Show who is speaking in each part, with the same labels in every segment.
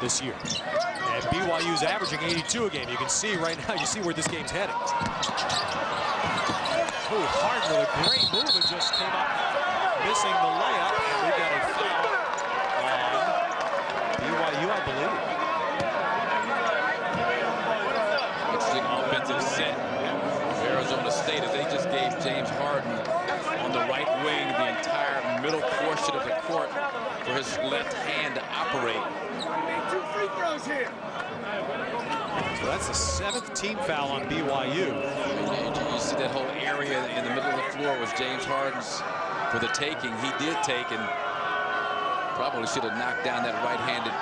Speaker 1: this year. And BYU's averaging 82 a game. You can see right now, you see where this game's heading. Oh, Hart with a great move. It just came up missing the layup. And we got a foul on BYU, I believe.
Speaker 2: Interesting offensive set. Arizona State, as they just gave James Harden on the right wing the entire middle portion of the court for his left hand to operate.
Speaker 3: Two free throws here.
Speaker 1: So that's the 7th team foul on BYU.
Speaker 2: You see that whole area in the middle of the floor was James Harden's for the taking. He did take and probably should have knocked down that right-handed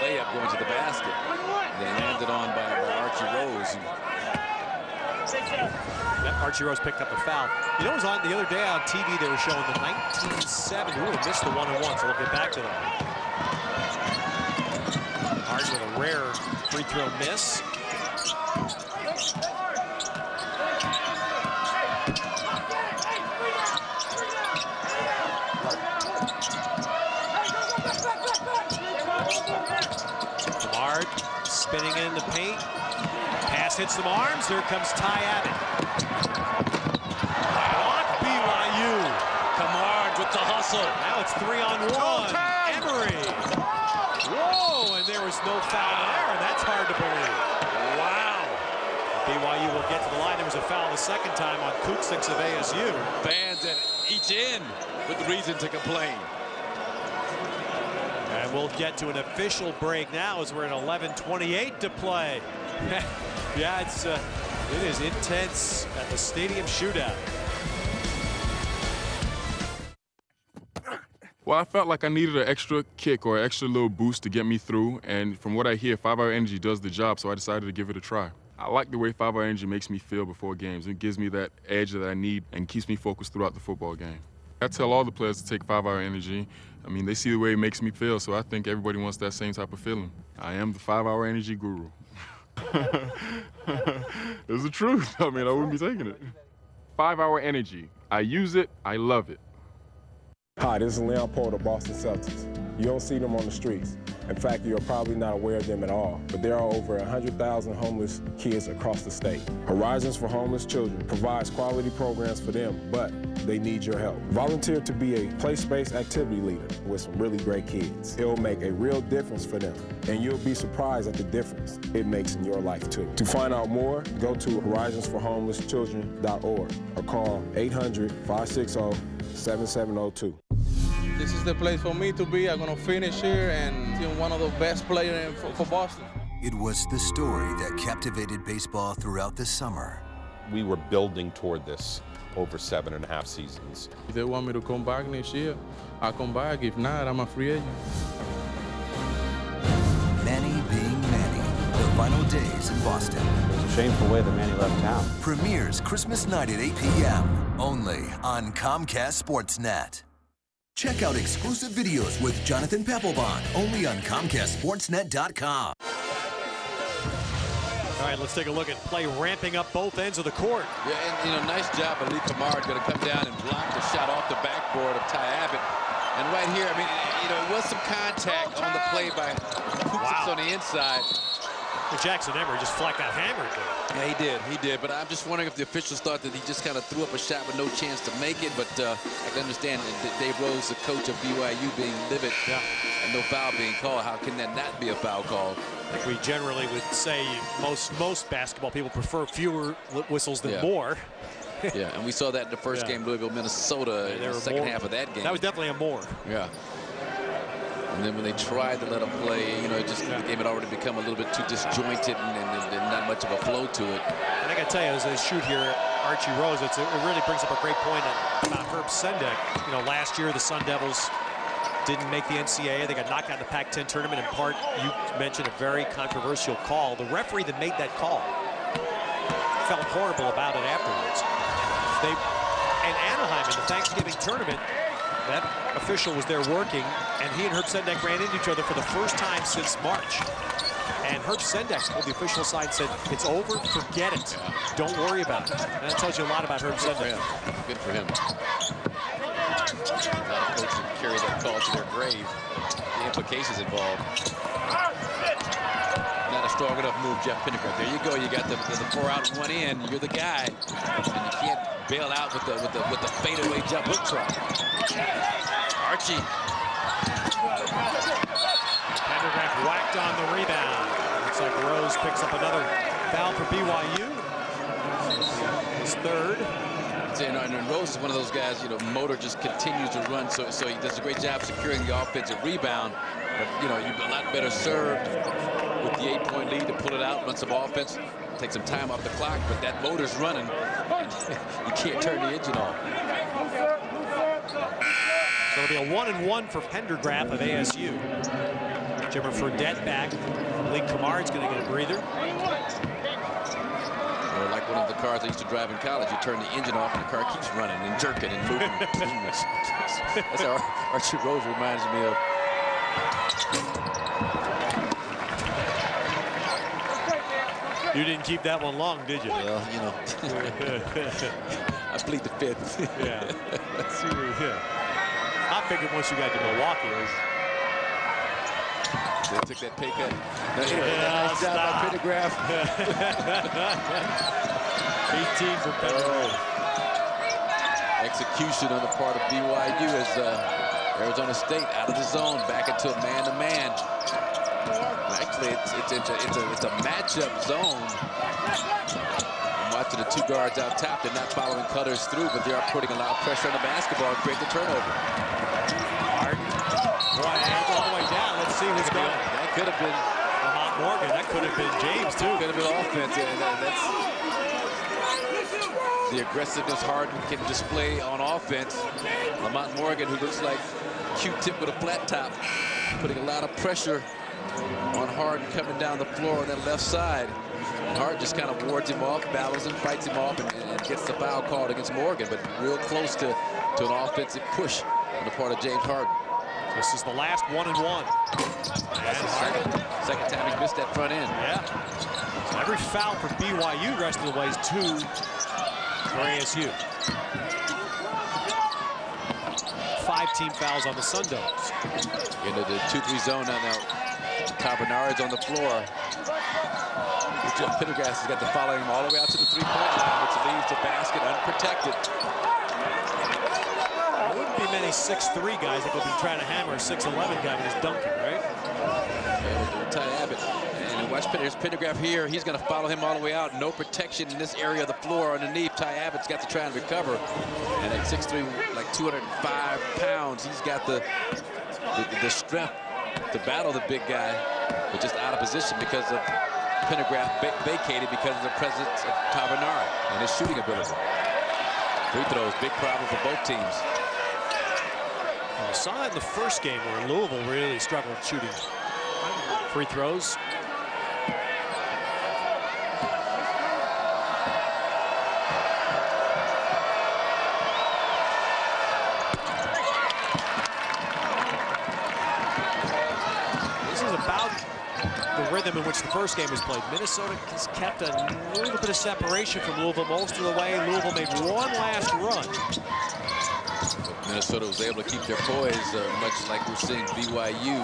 Speaker 2: layup going to the basket. They landed on by Archie Rose.
Speaker 1: Archie Rose picked up the foul. You know, it was on the other day on TV, they were showing the 1970. We missed the 1-on-1, so we'll get back to that. Archie with a rare free throw miss. Kamard spinning in the paint. Pass hits some arms. Here comes Ty Abbott. On BYU.
Speaker 2: Kamard with the hustle.
Speaker 1: Now it's 3-on-1. Emery. Whoa, and there was no foul there, and that's hard to believe.
Speaker 2: Wow.
Speaker 1: BYU will get to the line. There was a foul the second time on Kuksix of ASU.
Speaker 2: Fans at each end with reason to complain.
Speaker 1: And we'll get to an official break now as we're at 11:28 to play. Yeah, it is intense at the stadium shootout.
Speaker 4: Well, I felt like I needed an extra kick or an extra little boost to get me through, and from what I hear, 5-Hour Energy does the job, so I decided to give it a try. I like the way 5-Hour Energy makes me feel before games. It gives me that edge that I need and keeps me focused throughout the football game. I tell all the players to take 5-Hour Energy. I mean, they see the way it makes me feel, so I think everybody wants that same type of feeling. I am the 5-Hour Energy guru. It's the truth. I mean, I wouldn't be taking it. 5-Hour Energy. I use it. I love it.
Speaker 5: Hi, this is Leon Porter, Boston Celtics. You don't see them on the streets. In fact, you're probably not aware of them at all, but there are over 100,000 homeless kids across the state. Horizons for Homeless Children provides quality programs for them, but they need your help. Volunteer to be a place-based activity leader with some really great kids. It will make a real difference for them, and you'll be surprised at the difference it makes in your life, too. To find out more, go to horizonsforhomelesschildren.org or call 800-560-7702.
Speaker 6: This is the place for me to be. I'm going to finish here and be one of the best players for Boston.
Speaker 7: It was the story that captivated baseball throughout the summer.
Speaker 8: We were building toward this over 7.5 seasons.
Speaker 6: If they want me to come back next year, I'll come back. If not, I'm a free agent.
Speaker 7: Manny being Manny. The final days in Boston.
Speaker 9: It was a shameful way that Manny left town.
Speaker 7: Premieres Christmas night at 8 p.m. only on Comcast Sportsnet. Check out exclusive videos with Jonathan Papelbon only on ComcastSportsnet.com.
Speaker 1: All right, let's take a look at play ramping up both ends of the court.
Speaker 2: Yeah, and nice job. Ali Kamard going to come down and block the shot off the backboard of Ty Abbott. And right here, I mean, it was some contact on the play by Kuksix on the inside.
Speaker 1: Jackson Emery just flat got hammered there.
Speaker 2: Yeah, he did. But I'm just wondering if the officials thought that he just kind of threw up a shot with no chance to make it. But I can understand that Dave Rose, the coach of BYU, being livid and no foul being called. How can that not be a foul call?
Speaker 1: I think we generally would say most basketball people prefer fewer whistles than more.
Speaker 2: Yeah, and we saw that in the first game, Louisville, Minnesota, in the second half of that game.
Speaker 1: That was definitely a more.
Speaker 2: Yeah. And then when they tried to let him play, the game had already become a little bit too disjointed and not much of a flow to it.
Speaker 1: And I got to tell you, as they shoot here, Archie Rose, it really brings up a great point about Herb Sendek. Last year the Sun Devils didn't make the NCAA. They got knocked out in the Pac-10 tournament. In part, you mentioned a very controversial call. The referee that made that call felt horrible about it afterwards. In Anaheim in the Thanksgiving tournament, that official was there working, and he and Herb Sendek ran into each other for the first time since March. And Herb Sendek told the official side, said, "It's over, forget it. Don't worry about it." And that tells you a lot about Herb Sendek.
Speaker 2: Good for him. A lot of coaches carry that call to their grave. The implications involved. strong enough move, Jeff Pendergraft. There you go. You got the 4 out and 1 in. You're the guy, and you can't bail out with the fadeaway jump hook try. Archie.
Speaker 1: Pendergraft whacked on the rebound. Looks like Rose picks up another foul for BYU. His third.
Speaker 2: And Rose is one of those guys, you know, motor just continues to run, so he does a great job securing the offensive rebound. But, you know, you're a lot better served with the 8-point lead to pull it out, run some offense, take some time off the clock, but that motor's running. You can't turn the engine off.
Speaker 1: So it'll be a 1-and-1 for Pendergraft of ASU. Jimmer Fredette back. Malik Camar's going to get a breather.
Speaker 2: Or like one of the cars I used to drive in college, you turn the engine off and the car keeps running and jerking and moving. That's how Archie Rose reminds me of.
Speaker 1: You didn't keep that one long, did you?
Speaker 2: Well, you know, I plead the fifth.
Speaker 1: Yeah. I figured once you got to Milwaukee,
Speaker 2: they took that pay cut. Nice job by Pendergraft.
Speaker 1: 18 for Pendergraft.
Speaker 2: Execution on the part of BYU as Arizona State out of the zone, back into a man-to-man. Actually, it's a matchup zone. I'm watching the 2 guards out top. They're not following cutters through, but they are putting a lot of pressure on the basketball and create the turnover.
Speaker 1: Boy, hands all the way down. Let's see who's going.
Speaker 2: That could have been
Speaker 1: Lamont Morgan. That could have been James, too.
Speaker 2: Could have been offense. And that's the aggressiveness Harden can display on offense. Lamont Morgan, who looks like Q-tip with a flat top, putting a lot of pressure on Harden coming down the floor on that left side. And Harden just kind of wards him off, battles him, fights him off, and gets the foul called against Morgan, but real close to an offensive push on the part of James Harden.
Speaker 1: This is the last 1-and-1.
Speaker 2: That's the second time he's missed that front end.
Speaker 1: Yeah. So every foul for BYU rest of the way is 2 for ASU. 5 team fouls on the Sun Devils.
Speaker 2: Into the 2-3 zone now. Tavernari's on the floor. Jeff Pendergraft has got to follow him all the way out to the 3-point line, which leaves the basket unprotected.
Speaker 1: There wouldn't be many 6'3" guys that would be trying to hammer a 6'11" guy when he's dunking, right?
Speaker 2: Yeah, Ty Abbott. And watch Pendergraft here. He's going to follow him all the way out. No protection in this area of the floor underneath. Ty Abbott's got to try and recover. And at 6'3", like 205 pounds, he's got the strength to battle the big guy, but just out of position because of Pendergraft vacated because of the presence of Tavernari and his shooting ability. Free throws, big problem for both teams.
Speaker 1: We saw that in the first game where Louisville really struggled shooting free throws. This is about the rhythm in which the first game was played. Minnesota has kept a little bit of separation from Louisville most of the way. Louisville made one last run.
Speaker 2: Minnesota was able to keep their poise, much like we're seeing BYU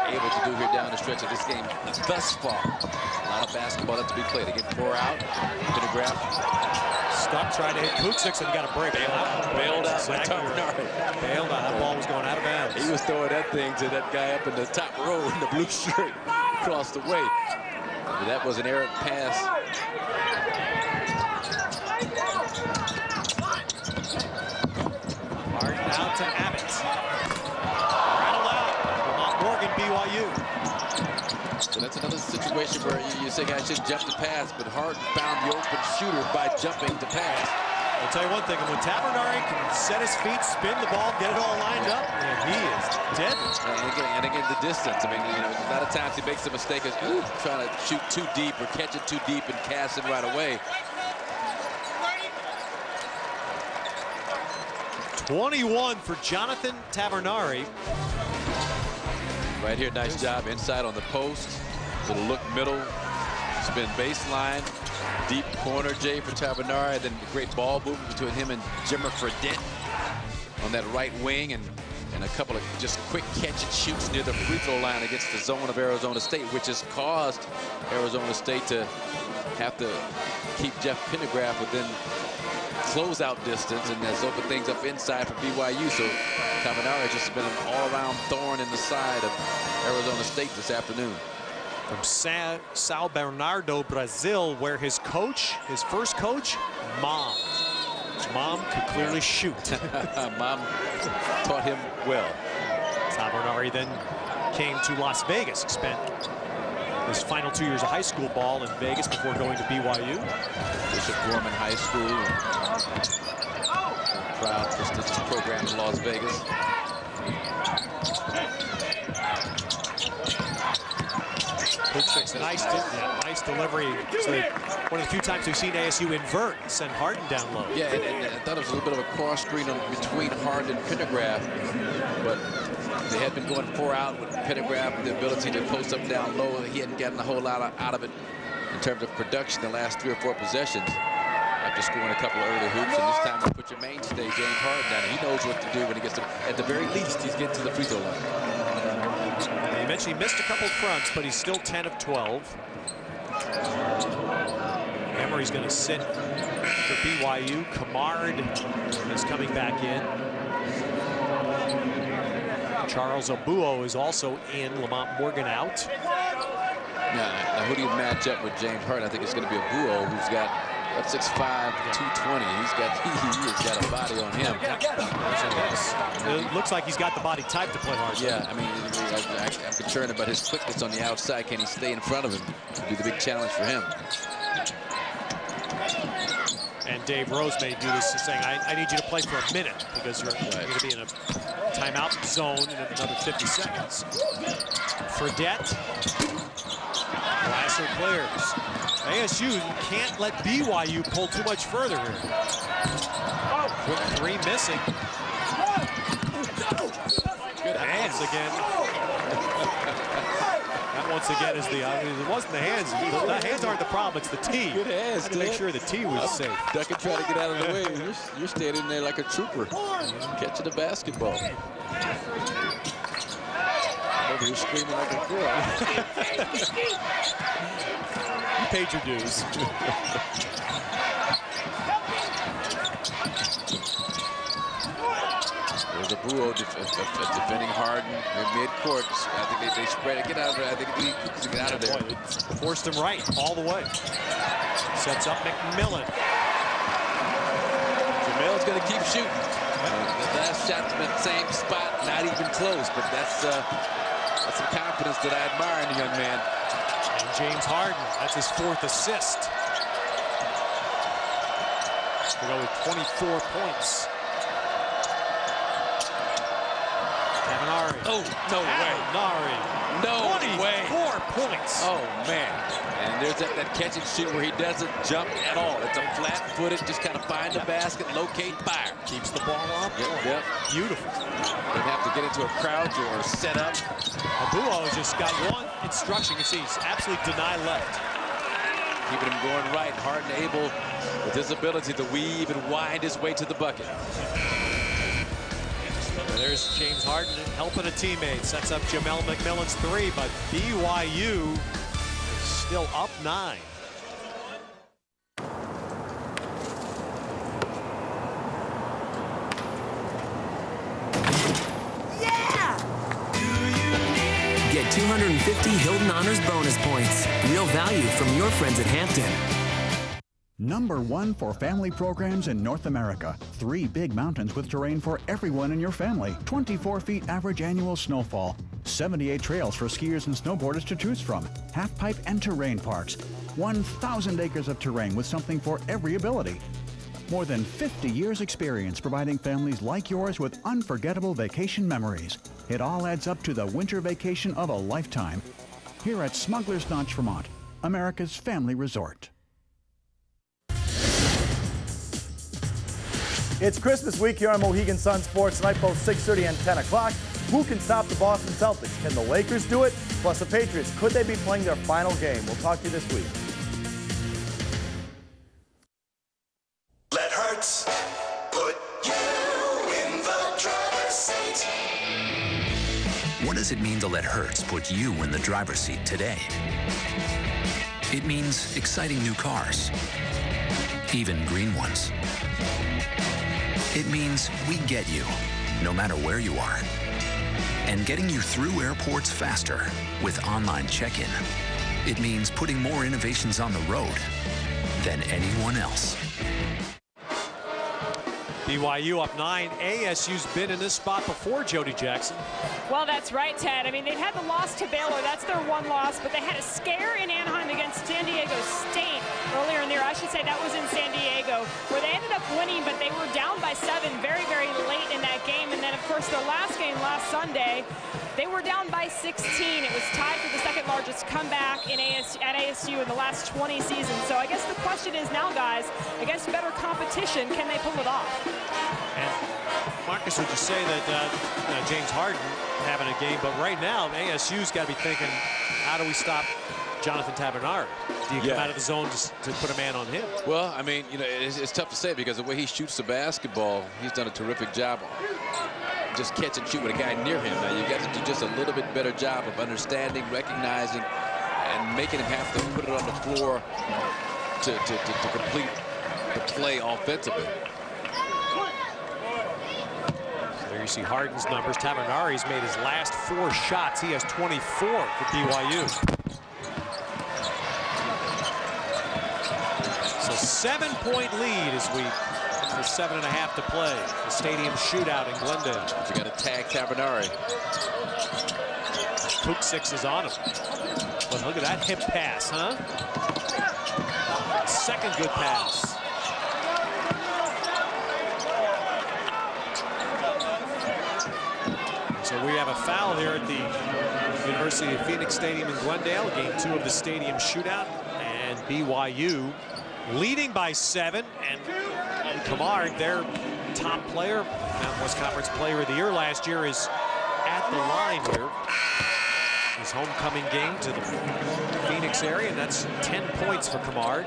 Speaker 2: able to do here down the stretch of this game thus far. A lot of basketball left to be played. Again, 4 out. Pendergraft
Speaker 1: stuck, trying to hit Kucic and got a break.
Speaker 2: Bailed out by Tavernari.
Speaker 1: Bailed out. That ball was going out of bounds.
Speaker 2: He was throwing that thing to that guy up in the top row in the blue shirt across the way. But that was an errant pass.
Speaker 1: Harden out to Abbott. Rattled out. Lamont Morgan, BYU.
Speaker 2: So that's another situation where you say guys should jump the pass, but Harden found the open shooter by jumping to pass.
Speaker 1: I'll tell you one thing, when Tavernari can set his feet, spin the ball, get it all lined up, and he is deadly.
Speaker 2: And again, the distance. I mean, you know, a lot of times he makes the mistake of trying to shoot too deep or catch it too deep and cast it right away.
Speaker 1: 21 for Jonathan Tavernari.
Speaker 2: Right here, nice job inside on the post. Little look middle, spin baseline, deep corner Jay for Tavernari. Then the great ball movement between him and Jimmer Fredette on that right wing, and and a couple of just quick catch and shoots near the free throw line against the zone of Arizona State, which has caused Arizona State to have to keep Jeff Pendergraft within closeout distance, and has opened things up inside for BYU. So Caminara has just been an all-around thorn in the side of Arizona State this afternoon.
Speaker 1: From Sao Bernardo, Brazil, where his coach, his first coach, Mom. Mom could clearly shoot.
Speaker 2: Mom taught him well.
Speaker 1: Sal Bernardi then came to Las Vegas. He spent his final 2 years of high school ball in Vegas before going to BYU.
Speaker 2: Bishop Gorman High School. Proud, prestigious program in Las Vegas.
Speaker 1: Nice delivery. So one of the few times we've seen ASU invert and send Harden down low.
Speaker 2: Yeah, and I thought it was a little bit of a cross screen between Harden and Pendergraft, but they had been going 4 out with Pendergraft, the ability to post up down low. He hadn't gotten a whole lot out of it in terms of production the last 3 or 4 possessions after scoring a couple of early hoops. And this time they put your mainstay, James Harden, down. He knows what to do when he gets to, at the very least, he's getting to the free throw line.
Speaker 1: You mentioned he missed a couple of fronts, but he's still 10 of 12. Emery's going to sit for BYU. Camard is coming back in. Charles Abuo is also in. Lamont Morgan out.
Speaker 2: Now who do you match up with James Harden? I think it's going to be Abuo, who's got 6'5", 220. He's got a body on him.
Speaker 1: It looks like he's got the body type to play hard.
Speaker 2: Yeah, I mean, I'm concerned about his quickness on the outside. Can he stay in front of him? It'll be the big challenge for him.
Speaker 1: And Dave Rose may do this, saying, I need you to play for a minute because you're going to be in a timeout zone in another 50 seconds. Fredette. Glasser clears. ASU can't let BYU pull too much further here. Quick 3 missing. Good hands again. That once again is it wasn't the hands. The hands aren't the problem, it's the tee.
Speaker 2: Good hands,
Speaker 1: to make sure the tee was safe.
Speaker 2: Ducking, trying to get out of the way. You're standing there like a trooper, catching the basketball. Over here screaming like a girl.
Speaker 1: You paid your dues.
Speaker 2: There's Abuo defending Harden in mid-court. I think they spread it. Get out of there. I think he get out of there.
Speaker 1: Boy, forced him right all the way. Sets up McMillan.
Speaker 2: Jamel's going to keep shooting. The last shot's been the same spot, not even close, but that's some confidence that I admire in the young man.
Speaker 1: And James Harden, that's his 4th assist. We go with 24 points. Caminari.
Speaker 2: Oh, no way.
Speaker 1: Caminari.
Speaker 2: No
Speaker 1: 24
Speaker 2: way.
Speaker 1: 4 points.
Speaker 2: Oh, man. And there's that catch and shoot where he doesn't jump at all. It's a flat-footed, just kind of find the basket, locate, fire.
Speaker 1: Keeps the ball up.
Speaker 2: Yep.
Speaker 1: Beautiful.
Speaker 2: They'd have to get into a crouch or set up.
Speaker 1: Abuo has just got one instruction. You can see he's absolutely deny left.
Speaker 2: Keeping him going right. Harden able, with his ability to weave and wind his way to the bucket.
Speaker 1: And there's James Harden helping a teammate. Sets up Jamel McMillan's 3, but BYU is still up 9.
Speaker 10: Get 250 Hilton Honors bonus points. Real value from your friends at Hampton.
Speaker 11: #1 for family programs in North America. 3 big mountains with terrain for everyone in your family. 24 feet average annual snowfall. 78 trails for skiers and snowboarders to choose from. Half-pipe and terrain parks. 1,000 acres of terrain with something for every ability. More than 50 years experience providing families like yours with unforgettable vacation memories. It all adds up to the winter vacation of a lifetime. Here at Smuggler's Notch, Vermont, America's family resort.
Speaker 12: It's Christmas week here on Mohegan Sun Sports tonight, both 6:30 and 10 o'clock. Who can stop the Boston Celtics? Can the Lakers do it? Plus the Patriots, could they be playing their final game? We'll talk to you this week.
Speaker 13: Let Hertz put you in the driver's seat. it mean to let Hertz put you in the driver's seat today? It means exciting new cars, even green ones. It means we get you, no matter where you are, and getting you through airports faster with online check-in. It means putting more innovations on the road than anyone else.
Speaker 1: BYU up 9. ASU's been in this spot before, Jody Jackson.
Speaker 14: Well, that's right, Ted. I mean, they've had the loss to Baylor. That's their one loss, but they had a scare in Anaheim against San Diego State earlier in the year. I should say that was in San Diego, where they ended up winning, but they were down by 7 very, very late in that game. And then, of course, their last game last Sunday, they were down by 16. It was tied for the second largest comeback at ASU in the last 20 seasons. So I guess the question is now, guys, against better competition, can they pull it off?
Speaker 1: And Marcus, would you say that James Harden having a game, but right now ASU's got to be thinking, how do we stop Jonathan Tabernari? Do you come out of the zone to put a man on him?
Speaker 2: Well, I mean, you know, it's tough to say because the way he shoots the basketball, he's done a terrific job. Just catch and shoot with a guy near him. Now you got to do just a little bit better job of understanding, recognizing, and making him have to put it on the floor to complete the play offensively.
Speaker 1: So there you see Harden's numbers. Tabernari's made his last 4 shots. He has 24 for BYU. So 7-point lead as we for 7.5 to play. The stadium shootout in Glendale.
Speaker 2: You got to tag Tabernari.
Speaker 1: Kuksix is on him. But look at that hip pass, huh? Second good pass. So we have a foul here at the University of Phoenix Stadium in Glendale. Game 2 of the stadium shootout. And BYU leading by 7. And Kamard, their top player, Mountain West Conference Player of the Year last year, is at the line here. His homecoming game to the Phoenix area, and that's 10 points for Kamard.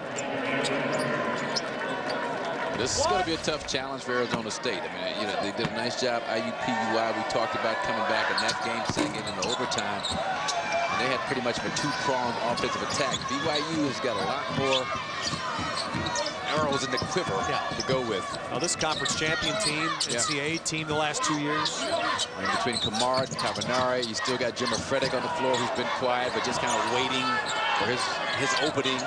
Speaker 2: This is going to be a tough challenge for Arizona State. I mean, you know, they did a nice job. IUPUI, we talked about coming back in that game, sending it into overtime. And they had pretty much a 2-pronged offensive attack. BYU has got a lot more arrows in the quiver to go with.
Speaker 1: Now this conference champion team, NCAA team the last 2 years.
Speaker 2: And between Kamard and Tabernari, you still got Jimmer Frederick on the floor, who's been quiet, but just kind of waiting for his opening.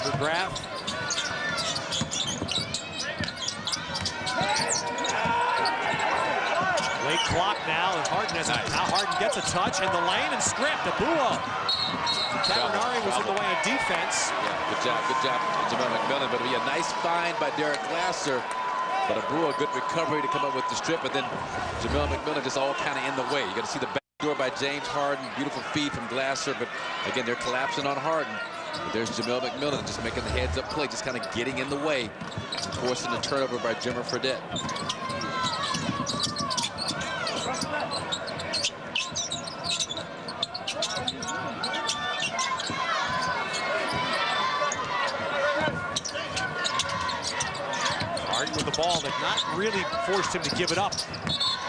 Speaker 1: McGrath. Late clock now, and Harden has now Harden gets a touch in the lane and stripped. Abua. Tabernari was in the way of defense.
Speaker 2: Yeah, good job, Jamel McMillan. But it'll be a nice find by Derek Glasser. But Abua, good recovery to come up with the strip, and then Jamel McMillan just all kind of in the way. You got to see the back door by James Harden. Beautiful feed from Glasser, but again, they're collapsing on Harden. But there's Jamel McMillan just making the heads-up play, just kind of getting in the way, forcing the turnover by Jimmer Fredette.
Speaker 1: Harden with the ball that not really forced him to give it up.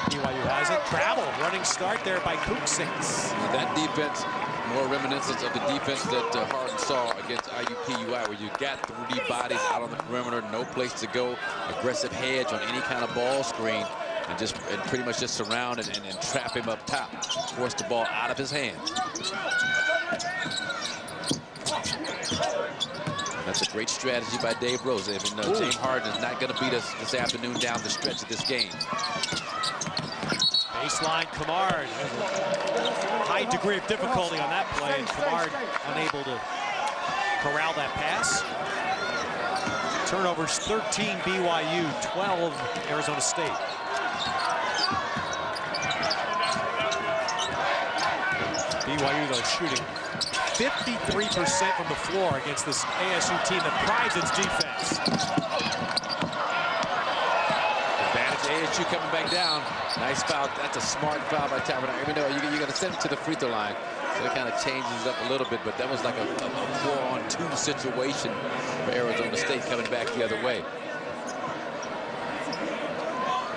Speaker 1: BYU has it. Travel, running start there by Kuksix.
Speaker 2: That defense, more reminiscence of the defense that Harden saw against IUPUI, where you got 3 bodies out on the perimeter, no place to go, aggressive hedge on any kind of ball screen, and pretty much just surround and trap him up top, force the ball out of his hands. That's a great strategy by Dave Rose. Even though James Harden is not going to beat us this afternoon down the stretch of this game.
Speaker 1: Baseline, Kamard. High degree of difficulty on that play, and Kamard unable to corral that pass. Turnovers 13 BYU, 12 Arizona State. BYU though shooting 53% from the floor against this ASU team that prides its defense.
Speaker 2: Advantage ASU coming back down. Nice foul. That's a smart foul by Tabernari. Even though you got to send it to the free throw line, so it kind of changes up a little bit. But that was like a 4-on-2 situation for Arizona State coming back the other way.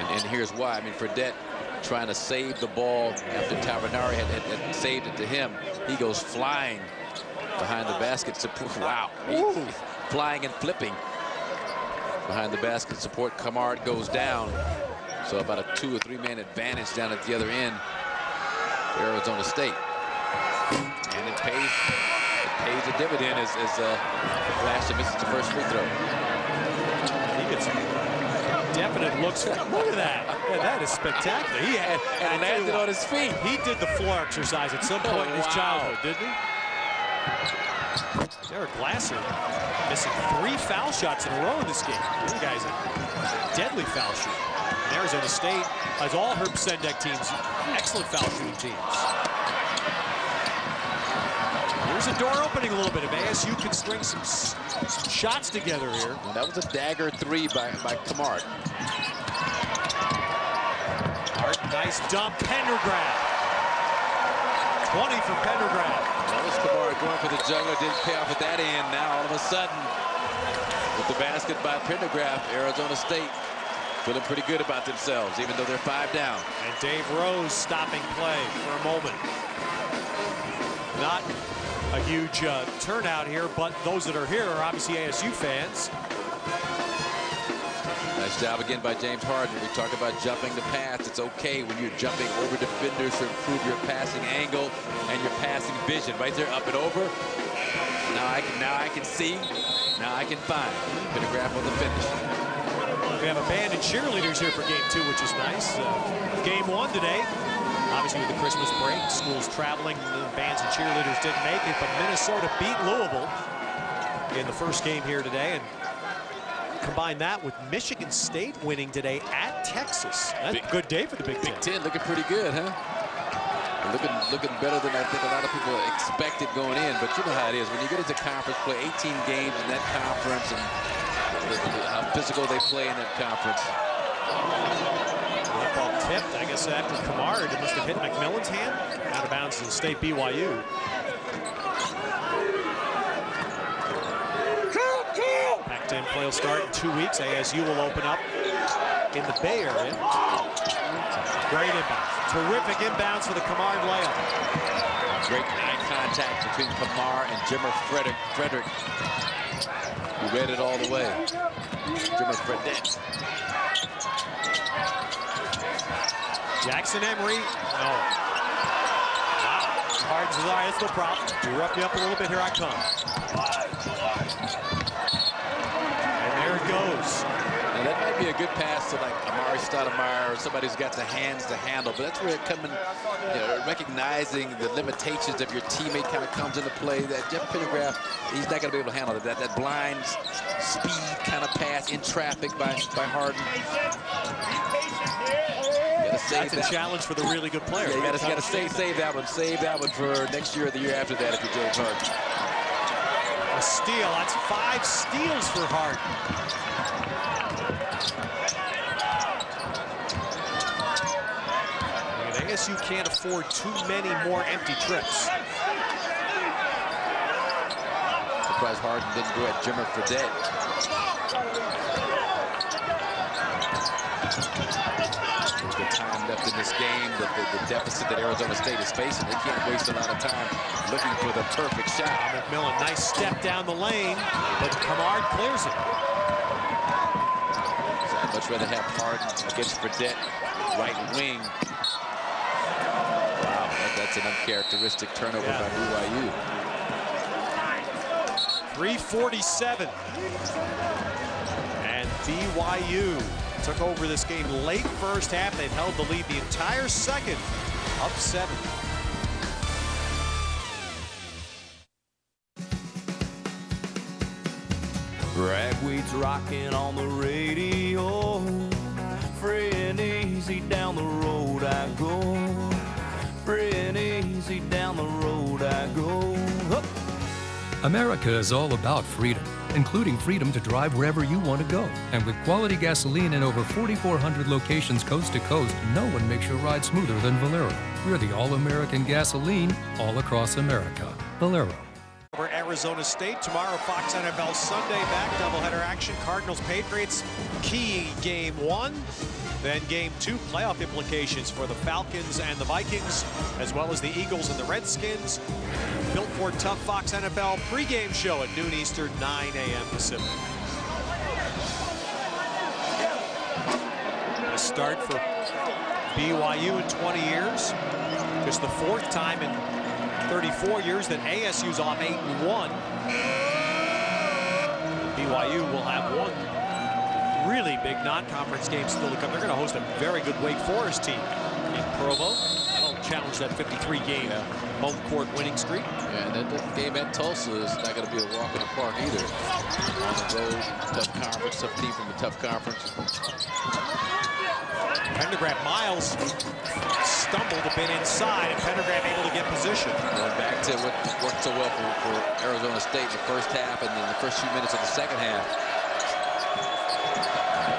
Speaker 2: And here's why. I mean, Fredette trying to save the ball after Tavernieri had saved it to him. He goes flying behind the basket support. Wow. He's flying and flipping behind the basket support. Camard goes down. So about a 2 or 3 man advantage down at the other end for Arizona State. And it pays a dividend as Flash misses the first free throw.
Speaker 1: He gets definite looks. Look at that. Yeah, that is spectacular. He had
Speaker 2: and landed on his feet.
Speaker 1: He did the floor exercise at some point in his childhood, didn't he? Derek Glasser missing 3 foul shots in a row in this game. This guy's a deadly foul shooter. And Arizona State, as all Herb Sendek teams, excellent foul shooting teams. Here's a door opening a little bit. If ASU can string some shots together here.
Speaker 2: Well, that was a dagger 3 by Camard.
Speaker 1: Hart, nice dump. Pendergraft. 20 for Pendergraft.
Speaker 2: That was Camard going for the juggler. Didn't pay off at that end. Now all of a sudden, with the basket by Pendergraft, Arizona State feeling pretty good about themselves, even though they're 5 down.
Speaker 1: And Dave Rose stopping play for a moment. Not a huge turnout here, but those that are here are obviously ASU fans.
Speaker 2: Nice job again by James Harden. We talk about jumping the pass. It's okay when you're jumping over defenders to improve your passing angle and your passing vision. Right there, up and over. Now I can see. Now I can find. Pendergraft on the finish.
Speaker 1: We have a band and cheerleaders here for game 2, which is nice. Game 1 today. Obviously, with the Christmas break, schools traveling, the bands and cheerleaders didn't make it, but Minnesota beat Louisville in the first game here today. And combine that with Michigan State winning today at Texas. That's a good day for the Big Ten.
Speaker 2: Big Ten looking pretty good, huh? Looking better than I think a lot of people expected going in. But you know how it is. When you get into conference play, 18 games in that conference, and how physical they play in that conference.
Speaker 1: Ball tipped, I guess, after Camard. It must have hit McMillan's hand. Out of bounds to State BYU. Pac-10 play will start in 2 weeks. ASU will open up in the Bay Area. Great inbounds. Terrific inbounds for the Camard layup.
Speaker 2: Great eye contact between Camard and Jimmer Frederick. Who read it all the way. Jimmer Fredette.
Speaker 1: Jackson Emery. No. Wow. Harden's all right, that's no problem. You rough me up a little bit, here I come. And there it goes.
Speaker 2: Now that might be a good pass to like Amari Stoudemire or somebody who's got the hands to handle, but that's where it coming, recognizing the limitations of your teammate kind of comes into play. That Jeff Pendergraft, he's not going to be able to handle it. That blind speed kind of pass in traffic by Harden.
Speaker 1: That's a challenge for the really good player.
Speaker 2: Yeah, you got to save that one. Save that one for next year or the year after that if you're James Harden.
Speaker 1: A steal. That's 5 steals for Harden. And ASU can't afford too many more empty trips.
Speaker 2: Surprised Harden didn't go at Jimmer Fredette. The time left in this game, the deficit that Arizona State is facing, they can't waste a lot of time looking for the perfect shot.
Speaker 1: McMillan, nice step down the lane, but Camard clears it.
Speaker 2: So I'd much rather have Harden against Fredette, right wing. Wow, that's an uncharacteristic turnover by BYU.
Speaker 1: 3:47. And BYU took over this game late first half. They've held the lead the entire second, up 7.
Speaker 15: Ragweed's rocking on the radio. Free and easy down the road I go. Free and easy down the road I go. Up.
Speaker 16: America is all about freedom, including freedom to drive wherever you want to go. And with quality gasoline in over 4,400 locations coast to coast, no one makes your ride smoother than Valero. We're the all-American gasoline all across America. Valero.
Speaker 1: Over Arizona State tomorrow, Fox NFL Sunday back doubleheader action. Cardinals Patriots, key game 1. Then game 2 playoff implications for the Falcons and the Vikings, as well as the Eagles and the Redskins. Built for Tough Fox NFL pregame show at noon Eastern, 9 a.m. Pacific. A start for BYU in 20 years. Just the 4th time in 34 years that ASU's off 8-1. BYU will have one really big non-conference game still to come. They're going to host a very good Wake Forest team in Provo. That'll challenge that 53-game home court winning streak.
Speaker 2: Yeah, and that game at Tulsa is not going to be a walk in the park either. On the road, tough conference, tough team from a tough conference.
Speaker 1: Pendergraft, Miles stumbled a bit inside, and Pendergraft able to get position.
Speaker 2: Going back to what worked so well for Arizona State in the first half and then the first few minutes of the second half.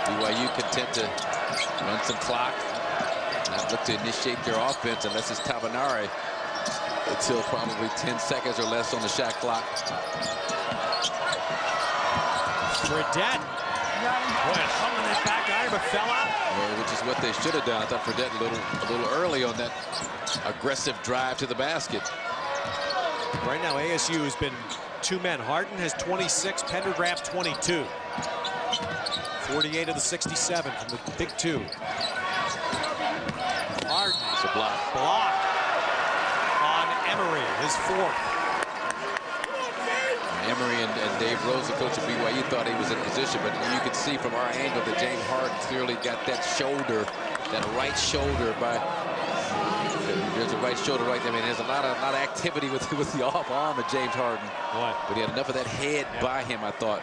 Speaker 2: BYU content to run some clock, not look to initiate their offense unless it's Tabanari until probably 10 seconds or less on the shot clock.
Speaker 1: Fredette. Boy, hung on that back iron but fell out.
Speaker 2: Well, which is what they should have done. I thought Fredette a little early on that aggressive drive to the basket.
Speaker 1: Right now, ASU has been 2 men. Harden has 26, Pendergraft 22. 48 of the 67 from the big 2. Harden.
Speaker 2: It's a block.
Speaker 1: Block on Emery, his 4th.
Speaker 2: Emery and Dave Rose, the coach of BYU, thought he was in position, but you could see from our angle that James Harden clearly got that shoulder, that right shoulder by. There's a right shoulder right there. I mean, there's a lot of activity with the off arm of James Harden.
Speaker 1: What?
Speaker 2: But he had enough of that head by him, I thought,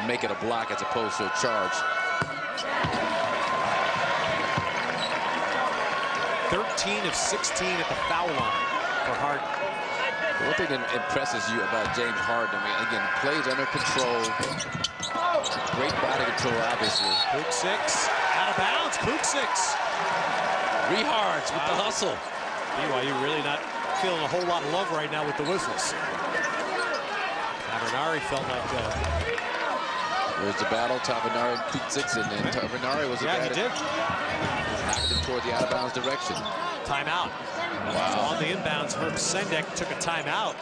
Speaker 2: to make it a block as opposed to a charge.
Speaker 1: 13 of 16 at the foul line for Harden.
Speaker 2: One thing that impresses you about James Harden, I mean, again, plays under control. Great body control, obviously.
Speaker 1: Pook 6, out of bounds, Pook 6.
Speaker 2: Rehards with the hustle.
Speaker 1: BYU really not feeling a whole lot of love right now with the whistles. Tabanari felt like
Speaker 2: there's the battle, Tabanari and Pook 6, and then Tabanari was the guy
Speaker 1: he did.
Speaker 2: Knocked him toward the out-of-bounds direction.
Speaker 1: Timeout.
Speaker 2: Wow.
Speaker 1: On the inbounds, Herb Sendek took a timeout.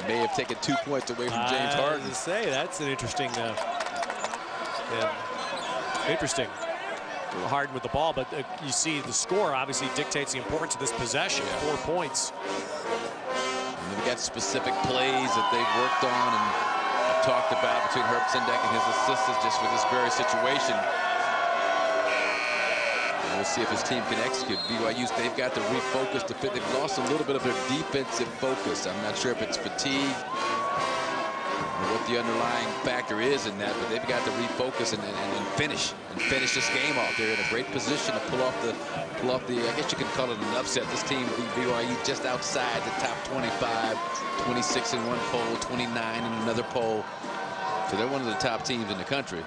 Speaker 2: May have taken 2 points away from James Harden.
Speaker 1: I was to say, that's an interesting, interesting. Harden with the ball, but you see the score obviously dictates the importance of this possession. 4 points.
Speaker 2: And then we got specific plays that they've worked on and talked about between Herb Sendek and his assistants just for this very situation. We'll see if his team can execute. BYU, they've got to refocus. They've lost a little bit of their defensive focus. I'm not sure if it's fatigue or what the underlying factor is in that, but they've got to refocus and finish this game off. They're in a great position to pull off the, I guess you could call it an upset. This team beat BYU just outside the top 25, 26 in one poll, 29 in another poll. So they're one of the top teams in the country.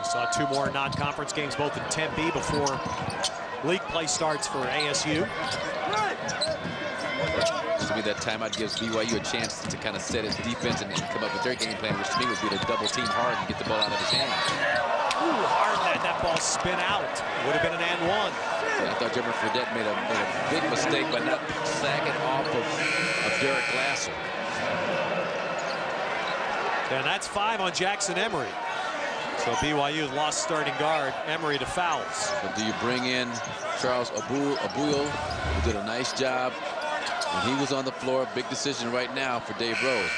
Speaker 1: Saw 2 more non-conference games, both in Tempe, before league play starts for ASU.
Speaker 2: To me, that timeout gives BYU a chance to kind of set his defense and come up with their game plan, which to me would be to double team Harden and get the ball out of his hands.
Speaker 1: Ooh, Harden let that ball spin out. Would have been an and 1.
Speaker 2: Yeah, I thought Jeremy Fredette made a big mistake by not sacking off of Derek Glasser.
Speaker 1: And that's 5 on Jackson Emery. So BYU lost starting guard Emery to fouls.
Speaker 2: But do you bring in Charles Abuyo, who did a nice job when he was on the floor? Big decision right now for Dave Rose.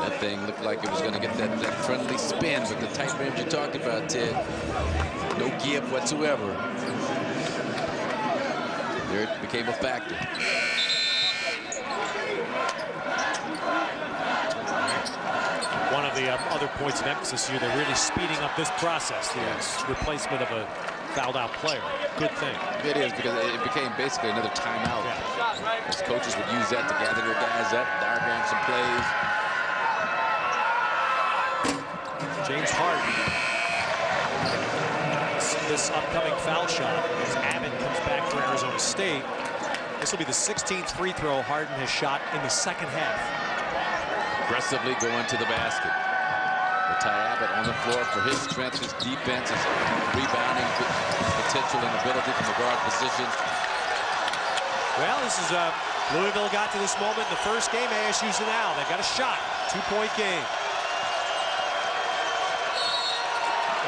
Speaker 2: That thing looked like it was going to get that friendly spin with the tight rims you talked about, Ted. No give whatsoever. There it became a factor.
Speaker 1: One of the other points of emphasis here, they're really speeding up this process, the replacement of a fouled out player. Good thing.
Speaker 2: It is, because it became basically another timeout. Yeah. As coaches would use that to gather their guys up, diagram some plays.
Speaker 1: James Harden. This upcoming foul shot as Abbott comes back for Arizona State. This will be the 16th free throw Harden has shot in the second half.
Speaker 2: aggressively going to the basket. Ty Abbott on the floor for his strength, his defense, his rebounding potential and ability from the guard position.
Speaker 1: Well, this is Louisville got to this moment in the first game. ASU's now. They've got a shot. 2-point game.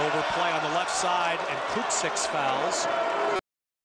Speaker 1: Overplay on the left side, and Cook 6 fouls.